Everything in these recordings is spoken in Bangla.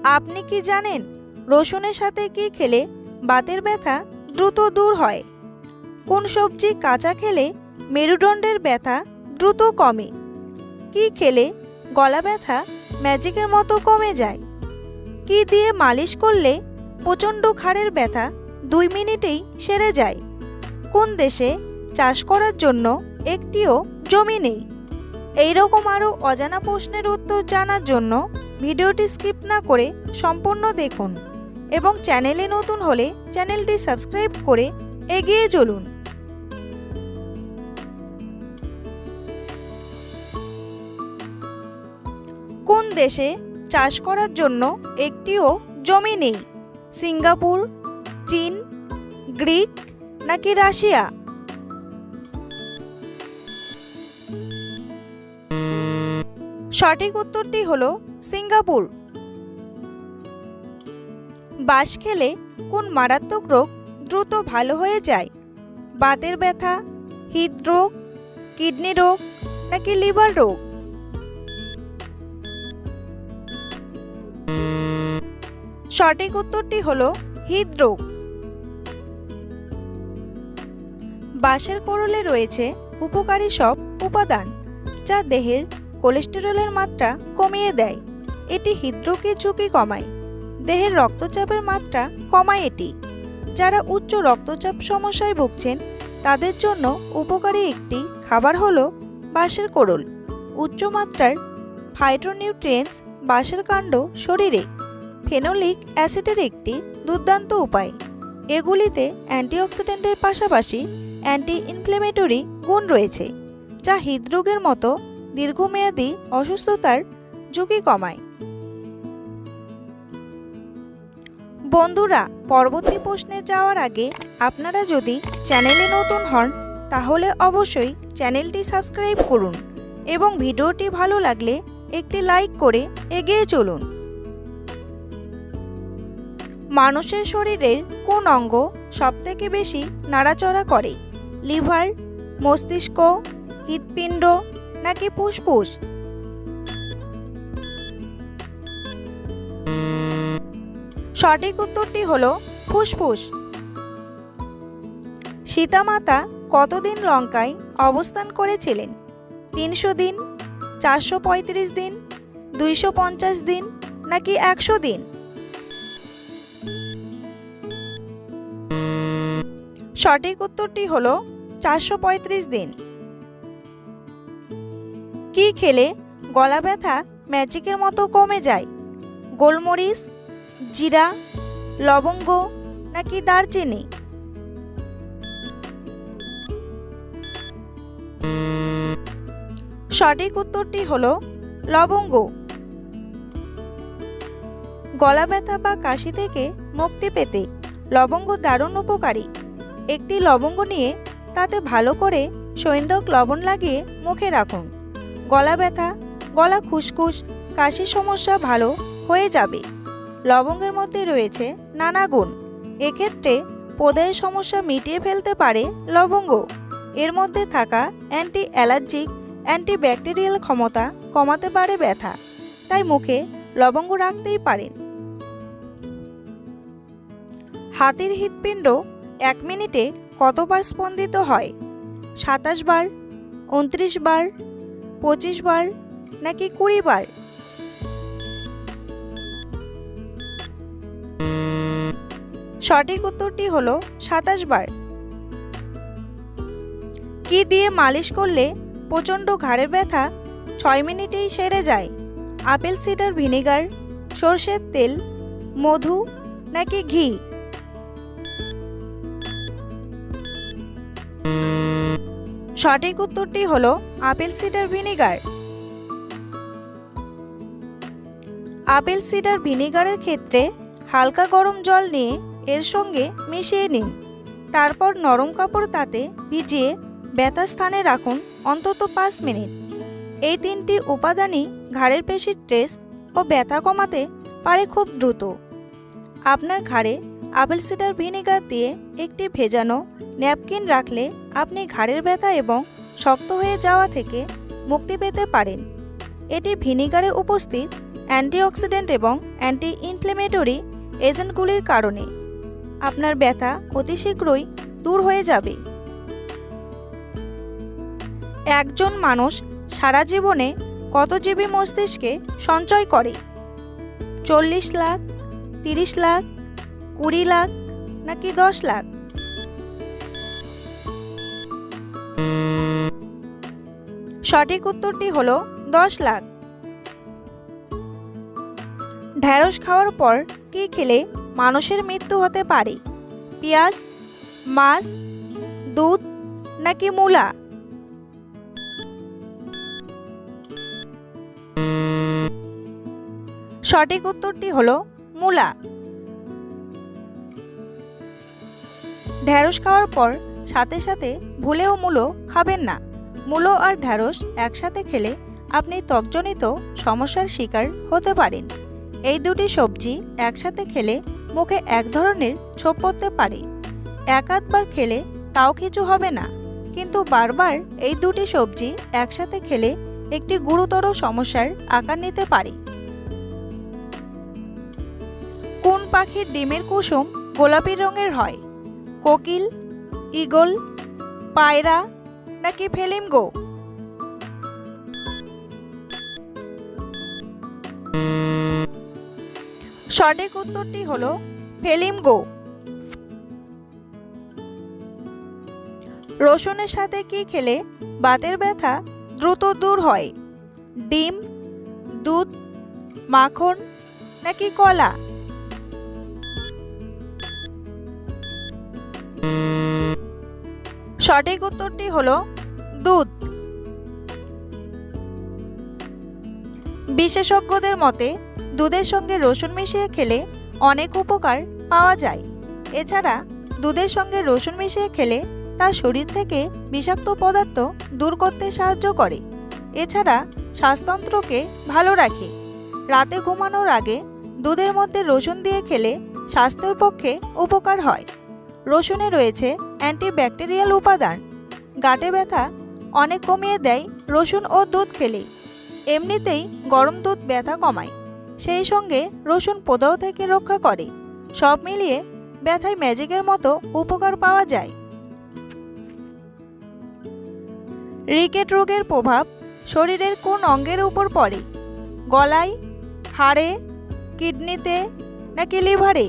আপনি কি জানেন রসুনের সাথে কি খেলে বাতের ব্যথা দ্রুত দূর হয়? কোন সবজি কাঁচা খেলে মেরুদণ্ডের ব্যথা দ্রুত কমে? কি খেলে গলা ব্যথা ম্যাজিকের মতো কমে যায়? কি দিয়ে মালিশ করলে প্রচণ্ড ঘাড়ের ব্যথা 2 মিনিটেই সেরে যায়? কোন দেশে চাষ করার জন্য একটিও জমি নেই? এইরকম আরও অজানা প্রশ্নের উত্তর জানার জন্য ভিডিওটি স্কিপ না করে সম্পূর্ণ দেখুন এবং চ্যানেলে নতুন হলে চ্যানেলটি সাবস্ক্রাইব করে এগিয়ে চলুন। কোন দেশে চাষ করার জন্য একটিও জমি নেই? সিঙ্গাপুর, চীন, গ্রিক নাকি রাশিয়া? সঠিক উত্তরটি হলো সিঙ্গাপুর। বাঁশ খেলে কোন মারাত্মক রোগ দ্রুত ভালো হয়ে যায়? বাতের ব্যথা, হৃদরোগ, কিডনি রোগ নাকি লিভার রোগ? সঠিক উত্তরটি হলো হৃদরোগ। বাঁশের কোড়লে রয়েছে উপকারী সব উপাদান যা দেহের কোলেস্টেরলের মাত্রা কমিয়ে দেয়। এটি হৃদরোগের ঝুঁকি কমায়। দেহের রক্তচাপের মাত্রা কমায় এটি। যারা উচ্চ রক্তচাপ সমস্যায় ভুগছেন তাদের জন্য উপকারী একটি খাবার হলো বাঁশের কোড়ল। উচ্চ মাত্রার ফাইটোনিউট্রিয়েন্টস বাঁশের কাণ্ড শরীরে ফেনোলিক অ্যাসিডের একটি দুর্দান্ত উপায়। এগুলিতে অ্যান্টিঅক্সিডেন্টের পাশাপাশি অ্যান্টি ইনফ্লেমেটরি গুণ রয়েছে যা হৃদরোগের মতো দীর্ঘমেয়াদী অসুস্থতার ঝুঁকি কমায়। বন্ধুরা, পরবর্তী প্রশ্নে যাওয়ার আগে আপনারা যদি চ্যানেলে নতুন হন তাহলে অবশ্যই চ্যানেলটি সাবস্ক্রাইব করুন এবং ভিডিওটি ভালো লাগলে একটি লাইক করে এগিয়ে চলুন। মানুষের শরীরের কোন অঙ্গ সবথেকে বেশি নাড়াচড়া করে? লিভার, মস্তিষ্ক, হৃৎপিণ্ড নাকি ফুসফুস? সঠিক উত্তরটি হলো ফুসফুস। সীতামাতা কতদিন লঙ্কায় অবস্থান করেছিলেন? 300 দিন, 435 দিন, 250 দিন নাকি 100 দিন? সঠিক উত্তরটি হলো 435 দিন। কি খেলে গলা ব্যথা ম্যাজিকের মতো কমে যায়? গোলমরিচ, জিরা, লবঙ্গ নাকি দারচিনি? সঠিক উত্তরটি হলো লবঙ্গ। গলা ব্যথা বা কাশি থেকে মুক্তি পেতে লবঙ্গ দারুণ উপকারী। একটি লবঙ্গ নিয়ে তাতে ভালো করে সৈন্দক লবণ লাগিয়ে মুখে রাখুন। গলা ব্যথা, গলা খুসখুস, কাশির সমস্যা ভালো হয়ে যাবে। লবঙ্গের মধ্যে রয়েছে নানা গুণ। এক্ষেত্রে প্রদাহের সমস্যা মিটিয়ে ফেলতে পারে লবঙ্গ। এর মধ্যে থাকা অ্যান্টি অ্যালার্জিক, অ্যান্টিব্যাকটেরিয়াল ক্ষমতা কমাতে পারে ব্যথা। তাই মুখে লবঙ্গ রাখতেই পারেন। হাতির হৃৎপিণ্ড 1 মিনিটে কতবার স্পন্দিত হয়? 27 বার, 29 বার, 25 বার নাকি 20 বার? সঠিক উত্তরটি হলো 27 বার। কি দিয়ে মালিশ করলে প্রচণ্ড ঘাড়ের ব্যথা 6 মিনিটেই সেরে যায়? আপেল সিডার ভিনেগার, সরষের তেল, মধু নাকি ঘি? সঠিক উত্তরটি হলো apple cider vinegar. Apple cider ভিনেগারের ক্ষেত্রে হালকা গরম জল নিয়ে এর সঙ্গে মিশিয়ে নিন। তারপর নরম কাপড় তাতে ভিজিয়ে ব্যথা স্থানে রাখুন অন্তত 5 মিনিট। এই 3টি উপাদানই ঘাড়ের পেশির স্ট্রেস ও ব্যথা কমাতে পারে খুব দ্রুত। আপনার ঘাড়ে আপেল সিডার ভিনেগার দিয়ে একটি ভেজানো ন্যাপকিন রাখলে আপনি ঘাড়ের ব্যথা এবং শক্ত হয়ে যাওয়া থেকে মুক্তি পেতে পারেন। এটি ভিনেগারে উপস্থিত অ্যান্টিঅক্সিডেন্ট এবং অ্যান্টি ইনফ্লেমেটরি এজেন্টগুলির কারণে। আপনার ব্যথা অতি শীঘ্রই দূর হয়ে যাবে। একজন মানুষ সারা জীবনে কত জিবি মস্তিষ্কে সঞ্চয় করে? 40 লাখ, 30 লাখ, 20 লাখ নাকি 10 লাখ? সঠিক উত্তরটি হলো 10 লাখ। ঢ্যাঁড়স খাওয়ার পর কি খেলে মানুষের মৃত্যু হতে পারে? পেঁয়াজ, মাছ, দুধ নাকি মূলা? সঠিক উত্তরটি হলো মূলা। ঢ্যাঁড়স খাওয়ার পর সাথে সাথে ভুলেও মূলো খাবেন না। মূলো আর ঢ্যাঁড়স একসাথে খেলে আপনি ত্বকজনিত সমস্যার শিকার হতে পারেন। এই দুটি সবজি একসাথে খেলে মুখে এক ধরনের ছোপ পড়তে পারে। এক আধবার খেলে তাও কিছু হবে না, কিন্তু বারবার এই দুটি সবজি একসাথে খেলে একটি গুরুতর সমস্যার আকার নিতে পারে। কোন পাখির ডিমের কুসুম গোলাপি রঙের হয়? কোকিল, ঈগল, পায়রা নাকি ফ্লেমিঙ্গো? সঠিক উত্তরটি হলো ফ্লেমিঙ্গো। রসুনের সাথে কি খেলে বাতের ব্যথা দ্রুত দূর হয়? ডিম, দুধ, মাখন নাকি কলা? সঠিক উত্তরটি হলো দুধ। বিশেষজ্ঞদের মতে দুধের সঙ্গে রসুন মিশিয়ে খেলে অনেক উপকার পাওয়া যায়। এছাড়া দুধের সঙ্গে রসুন মিশিয়ে খেলে তার শরীর থেকে বিষাক্ত পদার্থ দূর করতে সাহায্য করে। এছাড়া শ্বাসতন্ত্রকে ভালো রাখে। রাতে ঘুমানোর আগে দুধের মধ্যে রসুন দিয়ে খেলে স্বাস্থ্যের পক্ষে উপকার হয়। রসুনে রয়েছে অ্যান্টিব্যাকটেরিয়াল উপাদান। গাঁটে ব্যথা অনেক কমিয়ে দেয় রসুন ও দুধ খেলে। এমনিতেই গরম দুধ ব্যথা কমায়, সেই সঙ্গে রসুন প্রদাহ থেকে রক্ষা করে। সব মিলিয়ে ব্যথায় ম্যাজিকের মতো উপকার পাওয়া যায়। রিকেট রোগের প্রভাব শরীরের কোন অঙ্গের উপর পড়ে? গলায়, হাড়ে, কিডনিতে নাকি লিভারে?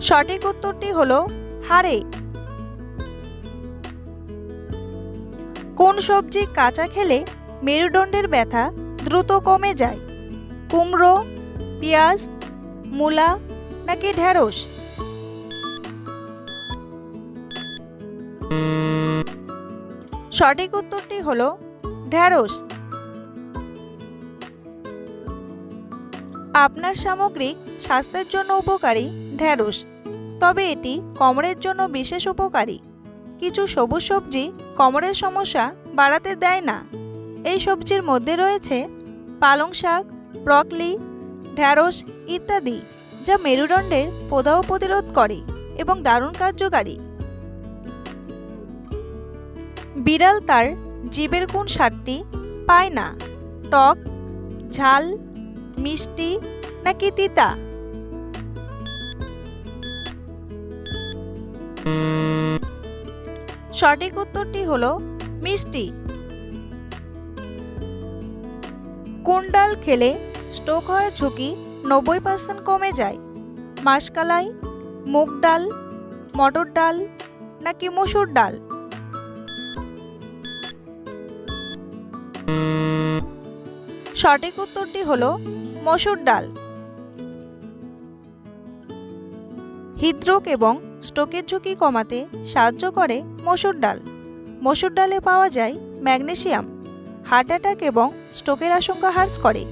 সঠিক উত্তরটি হলো হাড়ে। কোন সবজি কাঁচা খেলে মেরুদণ্ডের ব্যথা দ্রুত কমে যায়? কুমড়ো, পেঁয়াজ, মূলা নাকি ঢ্যাঁড়স? সঠিক উত্তরটি হলো ঢ্যাঁড়স। আপনার সামগ্রিক স্বাস্থ্যের জন্য উপকারী ঢ্যাঁড়স, তবে এটি কোমরের জন্য বিশেষ উপকারী। কিছু সবুজ সবজি কোমরের সমস্যা বাড়াতে দেয় না। এই সবজির মধ্যে রয়েছে পালং শাক, ব্রকলি, ঢ্যাঁড়স ইত্যাদি, যা মেরুদণ্ডের প্রদাহ প্রতিরোধ করে এবং দারুণ কার্যকারী। বিড়াল তার জিভের কোন স্বাদটি পায় না? টক, ঝাল, মিষ্টি নাকি তিতা? সঠিক উত্তরটি হলো মিষ্টি। কোন ডাল খেলে স্ট্রোক হওয়ার ঝুঁকি 90% কমে যায়? মাসকলাই, মুগ ডাল, মটর ডাল নাকি মসুর ডাল? সঠিক উত্তরটি হলো মসুর ডাল। হৃদরোগ এবং স্ট্রোকের ঝুঁকি কমাতে সাহায্য করে মসুর ডাল। মসুর ডালে পাওয়া যায় ম্যাগনেসিয়াম, হার্ট অ্যাটাক এবং স্ট্রোকের আশঙ্কা হ্রাস করে।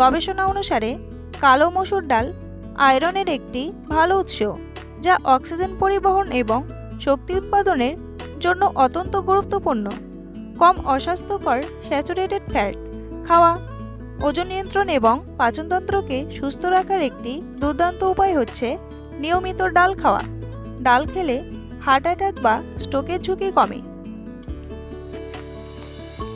গবেষণা অনুসারে কালো মসুর ডাল আয়রনের একটি ভালো উৎস, যা অক্সিজেন পরিবহন এবং শক্তি উৎপাদনের জন্য অত্যন্ত গুরুত্বপূর্ণ। কম অস্বাস্থ্যকর স্যাচুরেটেড ফ্যাট খাওয়া ওজন নিয়ন্ত্রণ এবং পাচনতন্ত্রকে সুস্থ রাখার একটি দুর্দান্ত উপায় হচ্ছে নিয়মিত ডাল খাওয়া। ডাল খেলে হার্ট অ্যাটাক বা স্ট্রোকের ঝুঁকি কমে।